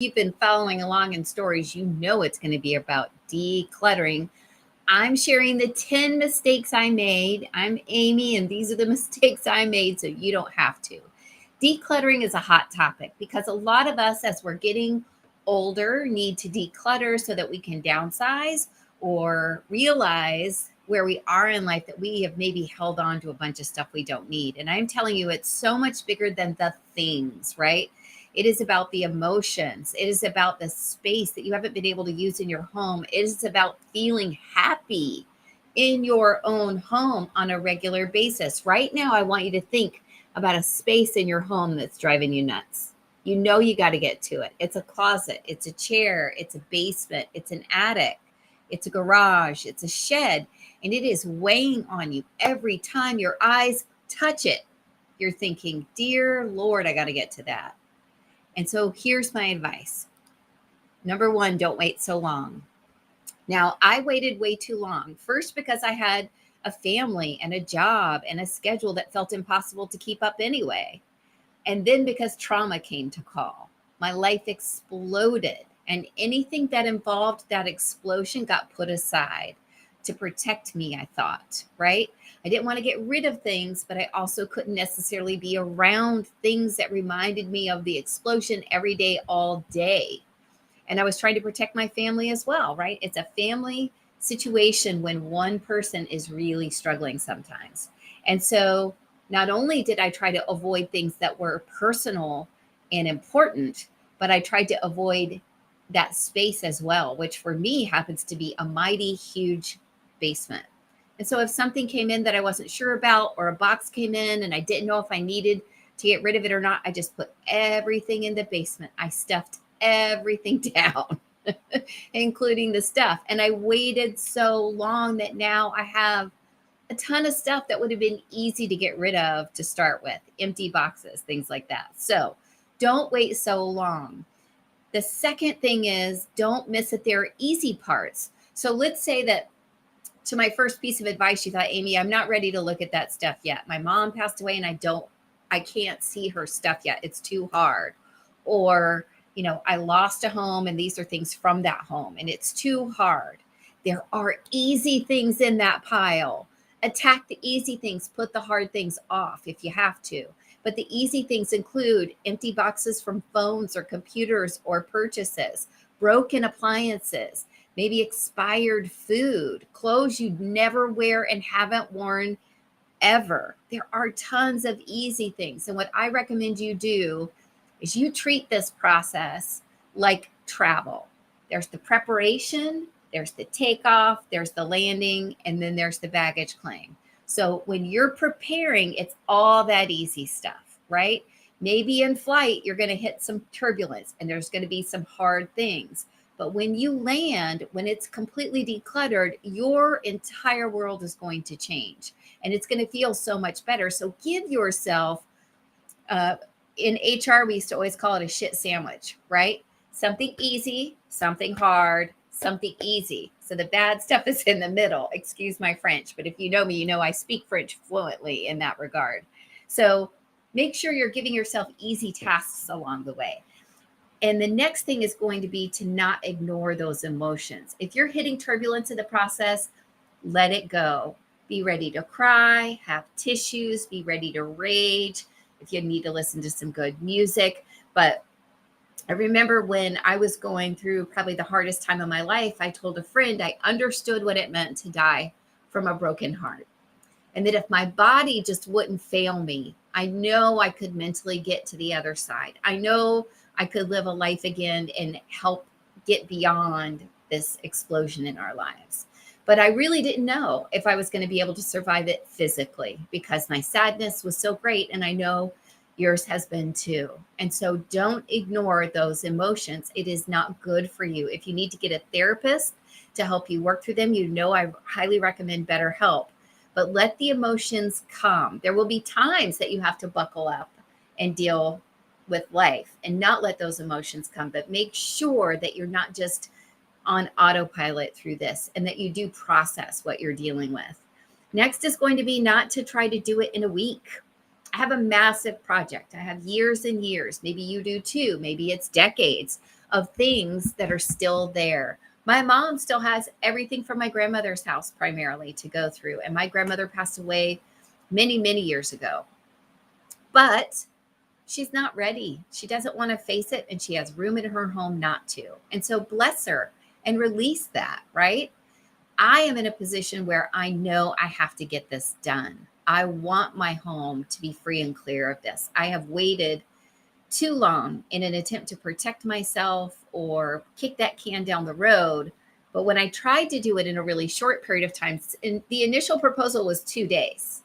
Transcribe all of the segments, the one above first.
you've been following along in stories, you know it's going to be about decluttering. I'm sharing the 10 mistakes I made. I'm Amy, and these are the mistakes I made so you don't have to. Decluttering is a hot topic because a lot of us, as we're getting older, need to declutter so that we can downsize or realize where we are in life that we have maybe held on to a bunch of stuff we don't need. And I'm telling you, it's so much bigger than the things, right? It is about the emotions. It is about the space that you haven't been able to use in your home. It is about feeling happy in your own home on a regular basis. Right now, I want you to think about a space in your home that's driving you nuts. You know you got to get to it. It's a closet, it's a chair, it's a basement, it's an attic, it's a garage, it's a shed, and it is weighing on you every time your eyes touch it. You're thinking, dear Lord, I got to get to that. And so here's my advice. Number one, don't wait so long. Now, I waited way too long. First, because I had a family and a job and a schedule that felt impossible to keep up anyway. And then because trauma came to call, my life exploded. And anything that involved that explosion got put aside to protect me, I thought, right? I didn't want to get rid of things, but I also couldn't necessarily be around things that reminded me of the explosion every day, all day. And I was trying to protect my family as well, right? It's a family situation when one person is really struggling sometimes. And so not only did I try to avoid things that were personal and important, but I tried to avoid that space as well, which for me happens to be a mighty huge basement. And so if something came in that I wasn't sure about, or a box came in and I didn't know if I needed to get rid of it or not, I just put everything in the basement. I stuffed everything down, including the stuff. And I waited so long that now I have a ton of stuff that would have been easy to get rid of to start with, empty boxes, things like that. So don't wait so long. The second thing is, don't miss that there are easy parts. So let's say that to my first piece of advice, you thought, Amy, I'm not ready to look at that stuff yet. My mom passed away and I can't see her stuff yet. It's too hard. Or, I lost a home and these are things from that home and it's too hard. There are easy things in that pile. Attack the easy things, put the hard things off if you have to. But the easy things include empty boxes from phones or computers or purchases, broken appliances, maybe expired food, clothes you'd never wear and haven't worn ever. There are tons of easy things. And what I recommend you do is you treat this process like travel. There's the preparation, there's the takeoff, there's the landing, and then there's the baggage claim. So when you're preparing, it's all that easy stuff, right? Maybe in flight, you're going to hit some turbulence and there's going to be some hard things. But when you land, when it's completely decluttered, your entire world is going to change and it's going to feel so much better. So give yourself, in HR, we used to always call it a shit sandwich, right? Something easy, something hard, something easy. So the bad stuff is in the middle. Excuse my French, but if you know me, you know I speak French fluently in that regard. So make sure you're giving yourself easy tasks along the way. And the next thing is going to be to not ignore those emotions. If you're hitting turbulence in the process, let it go. Be ready to cry, have tissues, be ready to rage if you need to listen to some good music. But I remember when I was going through probably the hardest time of my life, I told a friend I understood what it meant to die from a broken heart. And that if my body just wouldn't fail me, I know I could mentally get to the other side. I know I could live a life again and help get beyond this explosion in our lives. But I really didn't know if I was going to be able to survive it physically because my sadness was so great. And I know yours has been too. And so don't ignore those emotions. It is not good for you. If you need to get a therapist to help you work through them, I highly recommend BetterHelp. But let the emotions come. There will be times that you have to buckle up and deal with life and not let those emotions come, but make sure that you're not just on autopilot through this and that you do process what you're dealing with. Next is going to be not to try to do it in a week. I have a massive project. I have years and years. Maybe you do too. Maybe it's decades of things that are still there. My mom still has everything from my grandmother's house primarily to go through. And my grandmother passed away many, many years ago. But she's not ready. She doesn't want to face it, and she has room in her home not to. And so bless her and release that, right? I am in a position where I know I have to get this done. I want my home to be free and clear of this. I have waited too long in an attempt to protect myself or kick that can down the road. But when I tried to do it in a really short period of time, and the initial proposal was 2 days.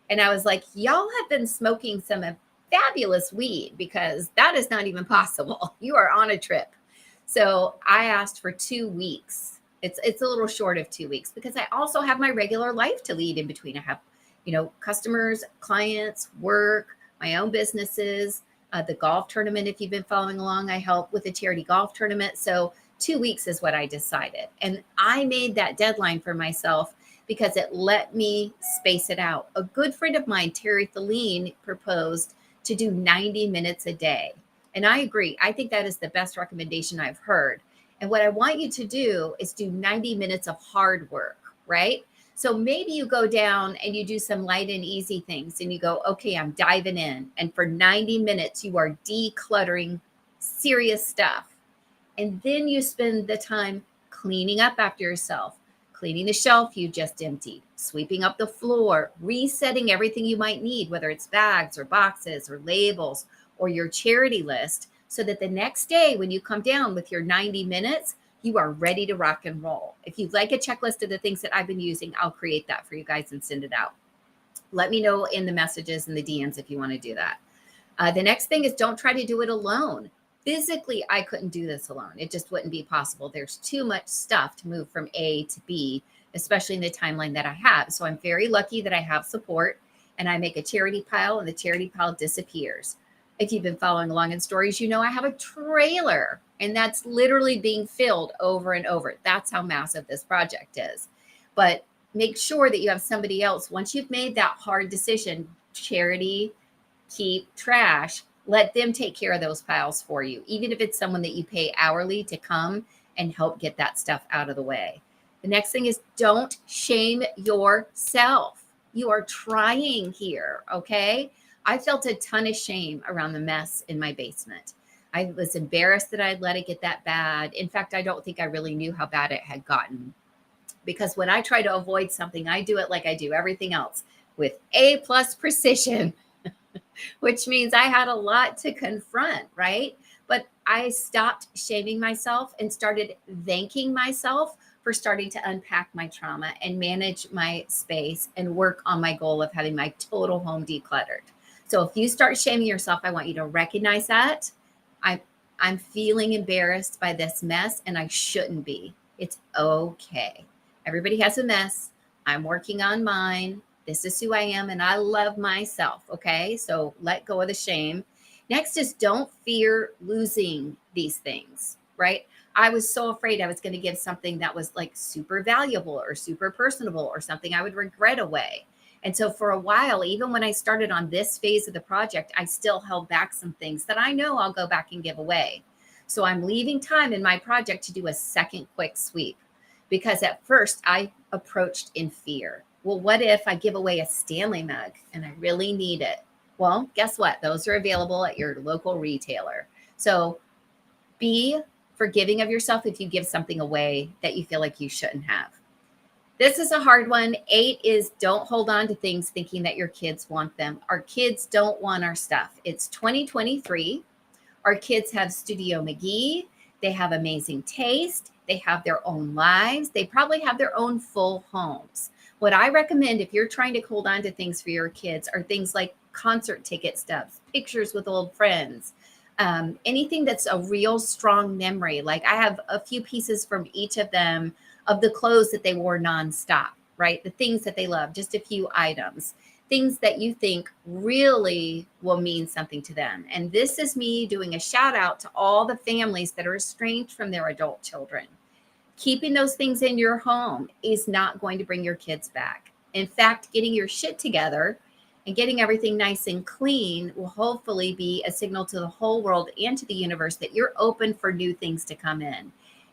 And I was like, y'all have been smoking some fabulous weed because that is not even possible. You are on a trip. So I asked for 2 weeks. It's a little short of 2 weeks because I also have my regular life to lead in between. I have, customers, clients, work, my own businesses, the golf tournament. If you've been following along, I help with a charity golf tournament. So 2 weeks is what I decided. And I made that deadline for myself because it let me space it out. A good friend of mine, Terry Thaleen, proposed to do 90 minutes a day. And I agree. I think that is the best recommendation I've heard. And what I want you to do is do 90 minutes of hard work, right? So maybe you go down and you do some light and easy things and you go, okay, I'm diving in. And for 90 minutes, you are decluttering serious stuff. And then you spend the time cleaning up after yourself, cleaning the shelf you just emptied, sweeping up the floor, resetting everything you might need, whether it's bags or boxes or labels or your charity list, so that the next day when you come down with your 90 minutes, you are ready to rock and roll. If you'd like a checklist of the things that I've been using, I'll create that for you guys and send it out. Let me know in the messages and the DMs if you want to do that. The next thing is don't try to do it alone. Physically, I couldn't do this alone. It just wouldn't be possible. There's too much stuff to move from A to B, especially in the timeline that I have. So I'm very lucky that I have support, and I make a charity pile and the charity pile disappears. If you've been following along in stories, you know I have a trailer, and that's literally being filled over and over. That's how massive this project is. But make sure that you have somebody else. Once you've made that hard decision, charity, keep trash, let them take care of those piles for you, even if it's someone that you pay hourly to come and help get that stuff out of the way. The next thing is don't shame yourself. You are trying here, okay? I felt a ton of shame around the mess in my basement. I was embarrassed that I'd let it get that bad. In fact, I don't think I really knew how bad it had gotten, because when I try to avoid something, I do it like I do everything else with A+ precision. Which means I had a lot to confront, right? But I stopped shaming myself and started thanking myself for starting to unpack my trauma and manage my space and work on my goal of having my total home decluttered. So if you start shaming yourself, I want you to recognize that. I'm feeling embarrassed by this mess, and I shouldn't be. It's okay. Everybody has a mess. I'm working on mine. This is who I am, and I love myself, okay? So let go of the shame. Next is don't fear losing these things, right? I was so afraid I was going to give something that was like super valuable or super personable or something I would regret away. And so for a while, even when I started on this phase of the project, I still held back some things that I know I'll go back and give away. So I'm leaving time in my project to do a second quick sweep, because at first I approached in fear. Well, what if I give away a Stanley mug and I really need it? Well, guess what? Those are available at your local retailer. So be forgiving of yourself if you give something away that you feel like you shouldn't have. This is a hard one. 8 is don't hold on to things thinking that your kids want them. Our kids don't want our stuff. It's 2023. Our kids have Studio McGee. They have amazing taste. They have their own lives. They probably have their own full homes. What I recommend if you're trying to hold on to things for your kids are things like concert ticket stubs, pictures with old friends, anything that's a real strong memory. Like I have a few pieces from each of them of the clothes that they wore nonstop, right? The things that they love, just a few items, things that you think really will mean something to them. And this is me doing a shout out to all the families that are estranged from their adult children. Keeping those things in your home is not going to bring your kids back. In fact, getting your shit together And getting everything nice and clean will hopefully be a signal to the whole world and to the universe that you're open for new things to come in.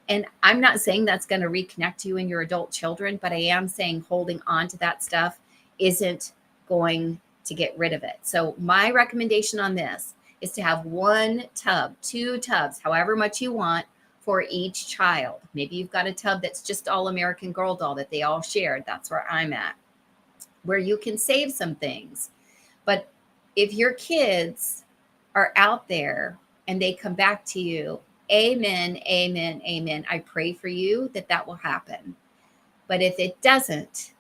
And I'm not saying that's going to reconnect you and your adult children, but I am saying holding on to that stuff isn't going to get rid of it. So my recommendation on this is to have 1 tub, 2 tubs, however much you want for each child. Maybe you've got a tub that's just all American Girl doll that they all shared. That's where I'm at, where you can save some things. But if your kids are out there and they come back to you, amen, amen, amen. I pray for you that that will happen. But if it doesn't,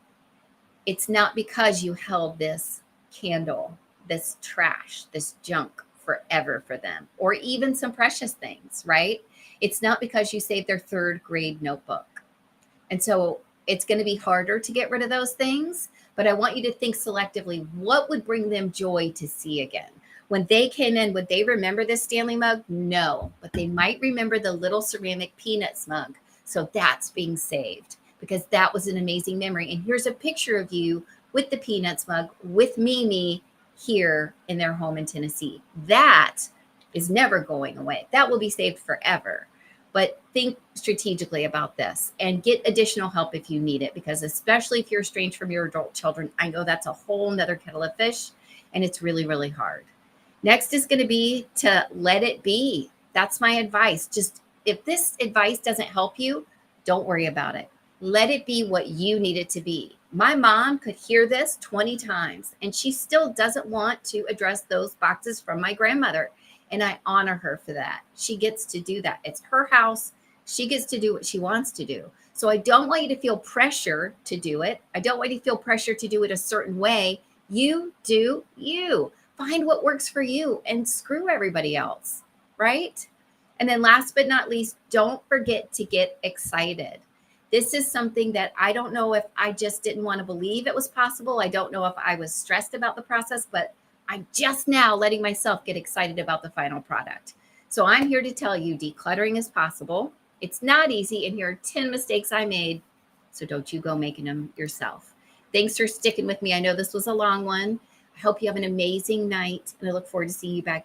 it's not because you held this candle, this trash, this junk forever for them, or even some precious things, right? It's not because you saved their 3rd grade notebook. And so it's going to be harder to get rid of those things, but I want you to think selectively, what would bring them joy to see again? When they came in, would they remember this Stanley mug? No, but they might remember the little ceramic Peanuts mug. So that's being saved because that was an amazing memory. And here's a picture of you with the Peanuts mug with Mimi here in their home in Tennessee. That is never going away. That will be saved forever. But think strategically about this and get additional help if you need it, because especially if you're estranged from your adult children, I know that's a whole nother kettle of fish and it's really, really hard. Next is going to be to let it be. That's my advice. Just if this advice doesn't help you, don't worry about it. Let it be what you need it to be. My mom could hear this 20 times and she still doesn't want to address those boxes from my grandmother. And I honor her for that. She gets to do that. It's her house. She gets to do what she wants to do. So I don't want you to feel pressure to do it. I don't want you to feel pressure to do it a certain way. You do you. Find what works for you and screw everybody else, right? And then last but not least, don't forget to get excited. This is something that I don't know if I just didn't want to believe it was possible. I don't know if I was stressed about the process, but I'm just now letting myself get excited about the final product. So I'm here to tell you decluttering is possible. It's not easy, and here are 10 mistakes I made. So don't you go making them yourself. Thanks for sticking with me. I know this was a long one. I hope you have an amazing night, and I look forward to seeing you back